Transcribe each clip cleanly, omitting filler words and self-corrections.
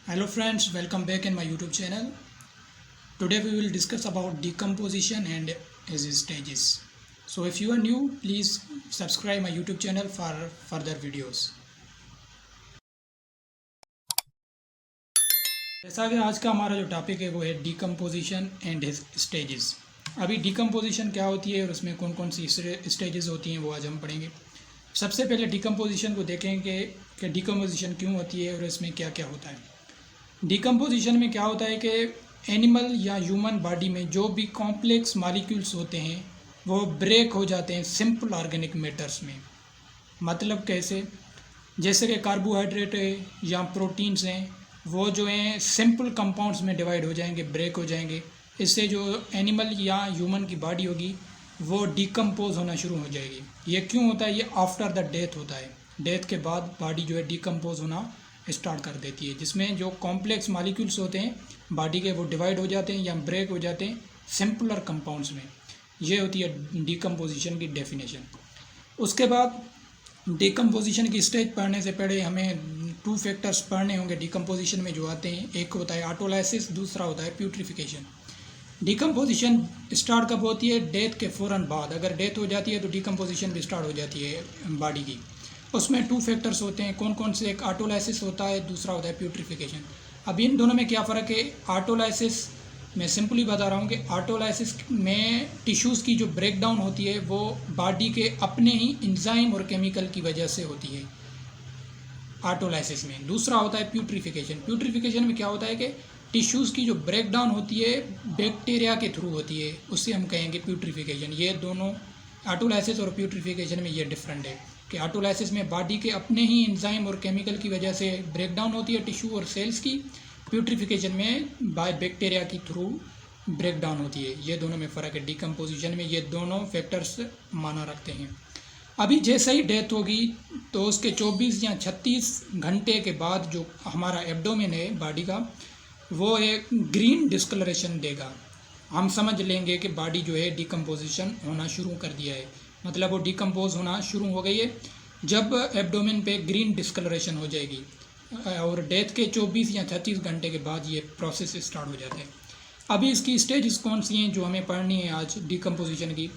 Hello friends, welcome back in my YouTube channel. Today we will discuss about decomposition and its stages. So if you are new, please subscribe my YouTube channel for further videos. जैसा कि आज का हमारा जो topic है वो है decomposition and his stages. अभी डिकम्पोजिशन क्या होती है और उसमें कौन कौन सी स्टेजेस होती हैं वो आज हम पढ़ेंगे। सबसे पहले डिकम्पोजिशन को देखेंगे कि डिकम्पोजिशन क्यों होती है और इसमें क्या क्या होता है। डिकम्पोजिशन में क्या होता है कि एनिमल या ह्यूमन बॉडी में जो भी कॉम्प्लेक्स मॉलिक्यूल्स होते हैं वो ब्रेक हो जाते हैं सिंपल ऑर्गेनिक मैटर्स में। मतलब कैसे? जैसे कि कार्बोहाइड्रेट है या प्रोटीन्स हैं, वो जो हैं सिंपल कंपाउंड्स में डिवाइड हो जाएंगे, ब्रेक हो जाएंगे। इससे जो एनिमल या ह्यूमन की बॉडी होगी वो डिकम्पोज होना शुरू हो जाएगी। ये क्यों होता है? ये आफ्टर द डेथ होता है। डेथ के बाद बॉडी जो है डिकम्पोज होना स्टार्ट कर देती है, जिसमें जो कॉम्प्लेक्स मॉलिक्यूल्स होते हैं बॉडी के वो डिवाइड हो जाते हैं या ब्रेक हो जाते हैं सिंपलर कंपाउंड्स में। ये होती है डिकम्पोजिशन की डेफिनेशन। उसके बाद डिकम्पोजिशन की स्टेज पढ़ने से पहले हमें 2 फैक्टर्स पढ़ने होंगे डिकम्पोजिशन में जो आते हैं। एक होता है ऑटोलाइसिस, दूसरा होता है प्यूट्रिफिकेशन। डिकम्पोजिशन स्टार्ट कब होती है? डेथ के फ़ौरन बाद। अगर डेथ हो जाती है तो डिकम्पोजिशन भी स्टार्ट हो जाती है बॉडी की। उसमें 2 फैक्टर्स होते हैं। कौन कौन से? एक ऑटोलाइसिस होता है, दूसरा होता है प्यूट्रिफिकेशन। अब इन दोनों में क्या फ़र्क है? ऑटोलाइसिस मैं सिंपली बता रहा हूँ कि ऑटोलाइसिस में टिश्यूज़ की जो ब्रेक डाउन होती है वो बॉडी के अपने ही एंजाइम और केमिकल की वजह से होती है ऑटोलाइसिस में। दूसरा होता है प्यूट्रिफिकेशन। प्यूट्रिफिकेशन में क्या होता है कि टिश्यूज़ की जो ब्रेक डाउन होती है बैक्टीरिया के थ्रू होती है, उससे हम कहेंगे प्यूट्रिफिकेशन। ये दोनों ऑटोलाइसिस और प्यूट्रिफिकेशन में ये डिफरेंट है कि ऑटोलाइसिस में बॉडी के अपने ही एंजाइम और केमिकल की वजह से ब्रेक डाउन होती है टिश्यू और सेल्स की। प्यूट्रिफिकेशन में बाय बैक्टीरिया की थ्रू ब्रेक डाउन होती है। ये दोनों में फ़र्क है। डिकम्पोजिशन में ये दोनों फैक्टर्स माना रखते हैं। अभी जैसे ही डेथ होगी तो उसके 24 या 36 घंटे के बाद जो हमारा एब्डोमेन है बॉडी का वो एक ग्रीन डिस्कलरेशन देगा। हम समझ लेंगे कि बॉडी जो है डिकम्पोजिशन होना शुरू कर दिया है, मतलब वो डिकम्पोज होना शुरू हो गई है जब एब्डोमेन पे ग्रीन डिस्कलरेशन हो जाएगी। और डेथ के 24 या 36 घंटे के बाद ये प्रोसेस स्टार्ट हो जाते हैं। अभी इसकी स्टेजेस कौन सी हैं जो हमें पढ़नी है आज डिकम्पोजिशन की?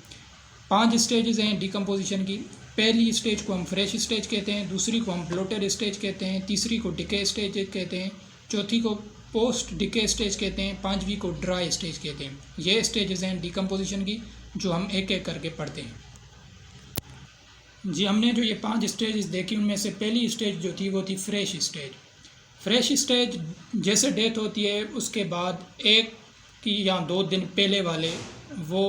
5 स्टेजेस हैं डिकम्पोजिशन की। पहली स्टेज को हम फ्रेश स्टेज कहते हैं, दूसरी को हम ब्लोटेड स्टेज कहते हैं, तीसरी को डिके स्टेज कहते हैं, चौथी को पोस्ट डिके स्टेज कहते हैं, 5वीं को ड्राई स्टेज कहते हैं। ये स्टेजेस हैं डिकम्पोजिशन की जो हम एक एक करके पढ़ते हैं। जी, हमने जो ये 5 स्टेज देखी उनमें से पहली स्टेज जो थी वो थी फ्रेश स्टेज। फ्रेश स्टेज जैसे डेथ होती है उसके बाद 1 या 2 दिन पहले वाले वो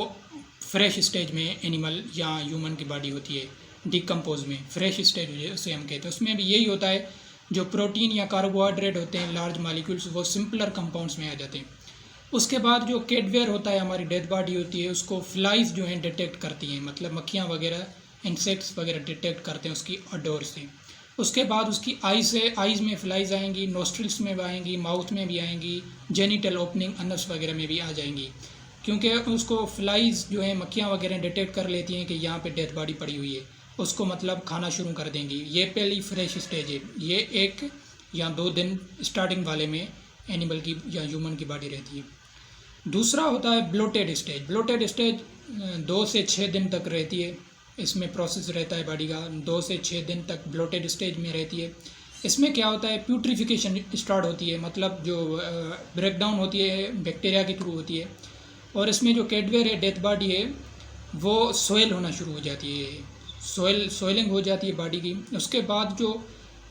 फ्रेश स्टेज में एनिमल या ह्यूमन की बॉडी होती है डिकम्पोज में। फ्रेश स्टेज उसे हम कहते हैं। उसमें भी यही होता है, जो प्रोटीन या कार्बोहाइड्रेट होते हैं लार्ज मॉलिक्यूल्स वो सिंपलर कंपाउंड्स में आ जाते हैं। उसके बाद जो कैडवेयर होता है, हमारी डेड बॉडी होती है, उसको फ्लाइज जो हैं डिटेक्ट करती हैं, मतलब मक्खियाँ वगैरह इंसेक्ट्स वगैरह डिटेक्ट करते हैं उसकी अडोर से। उसके बाद उसकी आइज़ में फ्लाइज आएंगी, नोस्ट्रिल्स में भी आएंगी, माउथ में भी आएंगी, जेनिटल ओपनिंग अनस वगैरह में भी आ जाएंगी, क्योंकि उसको फ्लाइज जो है मक्खियाँ वगैरह डिटेक्ट कर लेती हैं कि यहाँ पे डेथ बॉडी पड़ी हुई है, उसको मतलब खाना शुरू कर देंगी। ये पहली फ्रेश स्टेज है। ये 1 या 2 दिन स्टार्टिंग वाले में एनिमल की या ह्यूमन की बॉडी रहती है। दूसरा होता है ब्लोटेड स्टेज। ब्लोटेड स्टेज 2 से 6 दिन तक रहती है। इसमें प्रोसेस रहता है बॉडी का 2 से 6 दिन तक ब्लोटेड स्टेज में रहती है। इसमें क्या होता है? प्यूट्रिफिकेशन स्टार्ट होती है, मतलब जो ब्रेकडाउन होती है बैक्टीरिया के थ्रू होती है। और इसमें जो कैडवेयर है डेथ बॉडी है वो सोयल होना शुरू हो जाती है, सोइलिंग हो जाती है बॉडी की। उसके बाद जो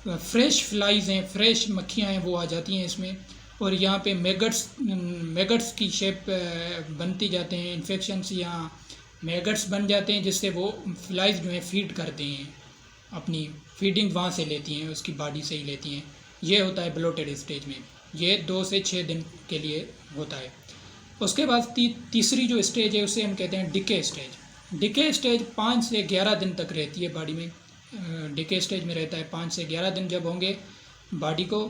फ्रेश फ्लाइज हैं, फ्रेश मक्खियाँ हैं वो आ जाती हैं इसमें, और यहाँ पे मैगट्स की शेप बनती जाते हैं, इन्फेक्शंस या मैगट्स बन जाते हैं, जिससे वो फ्लाइज जो हैं फीड करते हैं, अपनी फीडिंग वहाँ से लेती हैं, उसकी बॉडी से ही लेती हैं। ये होता है ब्लोटेड स्टेज में। ये 2 से 6 दिन के लिए होता है। उसके बाद तीसरी जो स्टेज है उसे हम कहते हैं डिके स्टेज। डिके स्टेज 5 से 11 दिन तक रहती है बॉडी में। डिके स्टेज में रहता है 5 से 11 दिन। जब होंगे बॉडी को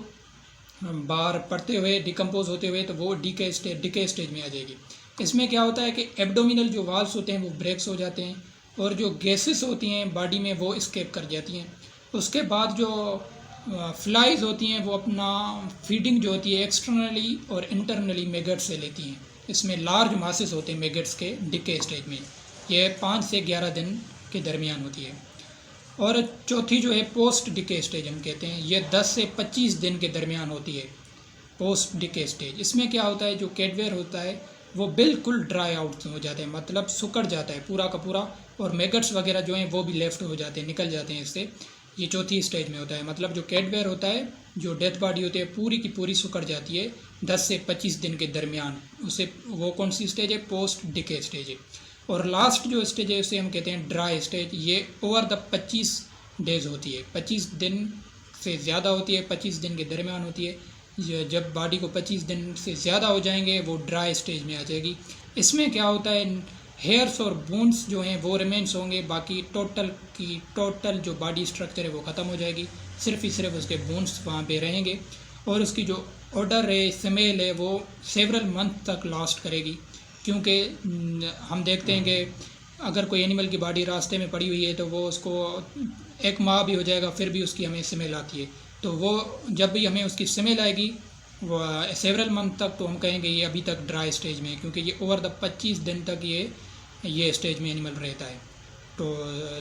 बाहर पड़ते हुए, डिकम्पोज होते हुए, तो वो डिके स्टेज में आ जाएगी। इसमें क्या होता है कि एब्डोमिनल जो वाल्स होते हैं वो ब्रेक्स हो जाते हैं और जो गैसेस होती हैं बॉडी में वो स्केप कर जाती हैं। उसके बाद जो फ्लाइज होती हैं वो अपना फीडिंग जो होती है एक्सटर्नली और इंटरनली मैगट्स से लेती हैं। इसमें लार्ज मासेस होते हैं मैगट्स के डिके स्टेज में, ये 5 से 11 दिन के दरमियान होती है। और चौथी जो है पोस्ट डिके स्टेज हम कहते हैं, ये 10 से 25 दिन के दरमियान होती है पोस्ट डिके स्टेज। इसमें क्या होता है, जो कैडवेयर होता है वो बिल्कुल ड्राई आउट हो जाते हैं, मतलब सुकड़ जाता है पूरा का पूरा, और मैगट्स वगैरह जो हैं वो भी लेफ्ट हो जाते हैं, निकल जाते हैं इससे। ये चौथी स्टेज में होता है, मतलब जो कैडवेयर होता है, जो डेथ बॉडी होती है पूरी की पूरी सुकड़ जाती है 10 से 25 दिन के दरमियान। उसे वो कौन सी स्टेज है, पोस्ट डिके स्टेज है। और लास्ट जो स्टेज है उसे हम कहते हैं ड्राई स्टेज। ये ओवर द 25 डेज होती है, 25 दिन से ज़्यादा होती है, 25 दिन के दरमियान होती है। जब बॉडी को 25 दिन से ज़्यादा हो जाएंगे वो ड्राई स्टेज में आ जाएगी। इसमें क्या होता है, हेयर्स और बोन्स जो हैं वो रिमेंस होंगे, बाकी टोटल जो बॉडी स्ट्रक्चर है वो ख़त्म हो जाएगी, सिर्फ ही सिर्फ उसके बोन्स वहाँ पे रहेंगे। और उसकी जो ऑर्डर है, स्मेल है, वो सेवरल मंथ तक लास्ट करेगी। क्योंकि हम देखते हैं कि अगर कोई एनिमल की बॉडी रास्ते में पड़ी हुई है तो वो उसको 1 माह भी हो जाएगा फिर भी उसकी हमें स्मेल आती है। तो वो जब भी हमें उसकी स्मेल आएगी वो सेवरल मंथ तक, तो हम कहेंगे ये अभी तक ड्राई स्टेज में है, क्योंकि ये ओवर द 25 दिन तक ये स्टेज में एनिमल रहता है। तो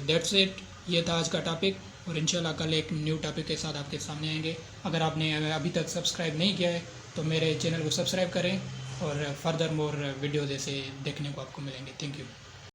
दैट्स इट, ये था आज का टॉपिक, और इंशाल्लाह कल एक न्यू टॉपिक के साथ आपके सामने आएंगे। अगर आपने अभी तक सब्सक्राइब नहीं किया है तो मेरे चैनल को सब्सक्राइब करें, और फर्दर मोर वीडियोज़ ऐसे देखने को आपको मिलेंगे। Thank you.